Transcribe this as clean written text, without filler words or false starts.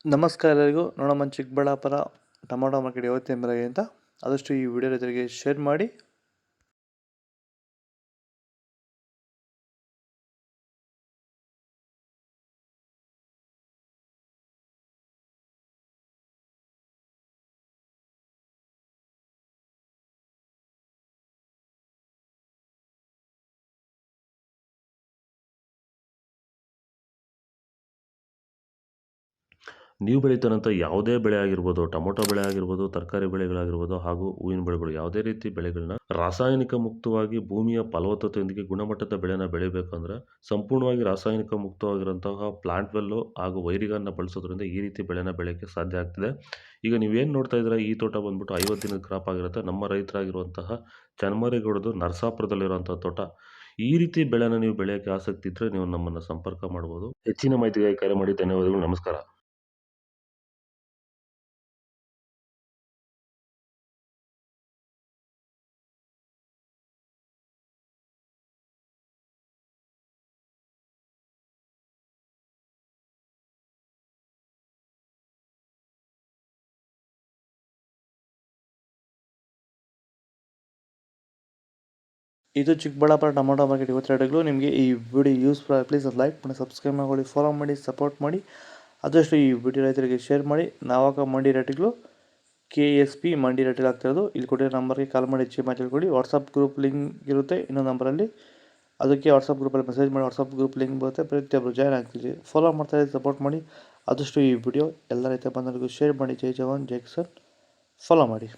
ನಮಸ್ಕಾರ ಎಲ್ಲರಿಗೂ. ನೋಡಮ್ಮ, ಚಿಕ್ಕಬಳ್ಳಾಪುರ ಟೊಮೊಟೊ ಮಾರ್ಕೆಟ್ ಯಾವತ್ತಿನ ಬೆಲೆಗೆ ಅಂತ ಆದಷ್ಟು ಈ ವಿಡಿಯೋ ರೈತರಿಗೆ ಶೇರ್ ಮಾಡಿ. ನೀವು ಬೆಳೀತಾರಂಥ ಯಾವುದೇ ಬೆಳೆ ಆಗಿರ್ಬೋದು, ಟೊಮೊಟೊ ಬೆಳೆ ಆಗಿರ್ಬೋದು, ತರಕಾರಿ ಬೆಳೆಗಳಾಗಿರ್ಬೋದು ಹಾಗೂ ಹೂವಿನ ಬೆಳೆಗಳು, ಯಾವುದೇ ರೀತಿ ಬೆಳೆಗಳನ್ನ ರಾಸಾಯನಿಕ ಮುಕ್ತವಾಗಿ ಭೂಮಿಯ ಫಲವತ್ತತೆಯೊಂದಿಗೆ ಗುಣಮಟ್ಟದ ಬೆಳೆನ ಬೆಳಿಬೇಕಂದ್ರೆ ಸಂಪೂರ್ಣವಾಗಿ ರಾಸಾಯನಿಕ ಮುಕ್ತವಾಗಿರುವಂತಹ ಪ್ಲಾಂಟ್ ವೆಲ್ಲು ಹಾಗೂ ವೈರಿಗಳನ್ನ ಬಳಸೋದ್ರಿಂದ ಈ ರೀತಿ ಬೆಳೆನ ಬೆಳೆಯೋಕ್ಕೆ ಸಾಧ್ಯ ಆಗ್ತಿದೆ. ಈಗ ನೀವೇನು ನೋಡ್ತಾ ಇದ್ದೀರಾ, ಈ ತೋಟ ಬಂದ್ಬಿಟ್ಟು 50 ದಿನದ ಕ್ರಾಪ್ ಆಗಿರುತ್ತೆ. ನಮ್ಮ ರೈತರಾಗಿರುವಂತಹ ಚನ್ಮರೇಗೌಡದು ನರಸಾಪುರದಲ್ಲಿರುವಂಥ ತೋಟ. ಈ ರೀತಿ ಬೆಳೆನ ನೀವು ಬೆಳೆಯೋಕ್ಕೆ ಆಸಕ್ತಿ ಇದ್ದರೆ ನೀವು ನಮ್ಮನ್ನು ಸಂಪರ್ಕ ಮಾಡ್ಬೋದು. ಹೆಚ್ಚಿನ ಮಾಹಿತಿಗಾಗಿ ಕರೆ ಮಾಡಿ. ಧನ್ಯವಾದಗಳು. ನಮಸ್ಕಾರ. ಇದು ಚಿಕ್ಕಬಳ್ಳಾಪುರ ಟೊಮೊಟೊ ಮಾರ್ಕೆಟ್ ಇವತ್ತು ರೇಟ್ಗಳು. ನಿಮಗೆ ಈ ವಿಡಿಯೋ ಯೂಸ್ಫುಲ್ ಆಗಿ ಪ್ಲೀಸ್ ಲೈಕ್ ಮಾಡಿ, ಸಬ್ಸ್ಕ್ರೈಬ್ ಮಾಡಿ, ಫಾಲೋ ಮಾಡಿ, ಸಪೋರ್ಟ್ ಮಾಡಿ. ಆದಷ್ಟು ಈ ವಿಡಿಯೋ ರೈತರಿಗೆ ಶೇರ್ ಮಾಡಿ. ನಾವಾಗ ಮಂಡಿ ರೇಟ್ಗಳು KSP ಮಂಡಿ ರೇಟಿಗೆ ಆಗ್ತಿರೋದು. ಇಲ್ಲಿ ಕೊಟ್ಟಿರೋ ನಂಬರ್ಗೆ ಕಾಲ್ ಮಾಡಿ ಹೆಚ್ಚಿಗೆ ಮಾತಾಡ್ಕೊಳ್ಳಿ. ವಾಟ್ಸಪ್ ಗ್ರೂಪ್ ಲಿಂಕ್ ಇರುತ್ತೆ ಇನ್ನೊಂದು ನಂಬರಲ್ಲಿ, ಅದಕ್ಕೆ ವಾಟ್ಸಪ್ ಗ್ರೂಪಲ್ಲಿ ಮೆಸೇಜ್ ಮಾಡಿ. ವಾಟ್ಸಪ್ ಗ್ರೂಪ್ ಲಿಂಕ್ ಬರುತ್ತೆ, ಪ್ರತಿಯೊಬ್ಬರು ಜಾಯ್ನ್ ಆಗ್ತಿದ್ದೀವಿ. ಫಾಲೋ ಮಾಡ್ತಾರೆ, ಸಪೋರ್ಟ್ ಮಾಡಿ. ಆದಷ್ಟು ಈ ವಿಡಿಯೋ ಎಲ್ಲ ರೈತ ಬಂಧುಗಳಿಗೂ ಶೇರ್ ಮಾಡಿ. ಜೈ ಜವಾನ್ ಜೈ ಕಿಸಾನ್. ಫಾಲೋ ಮಾಡಿ.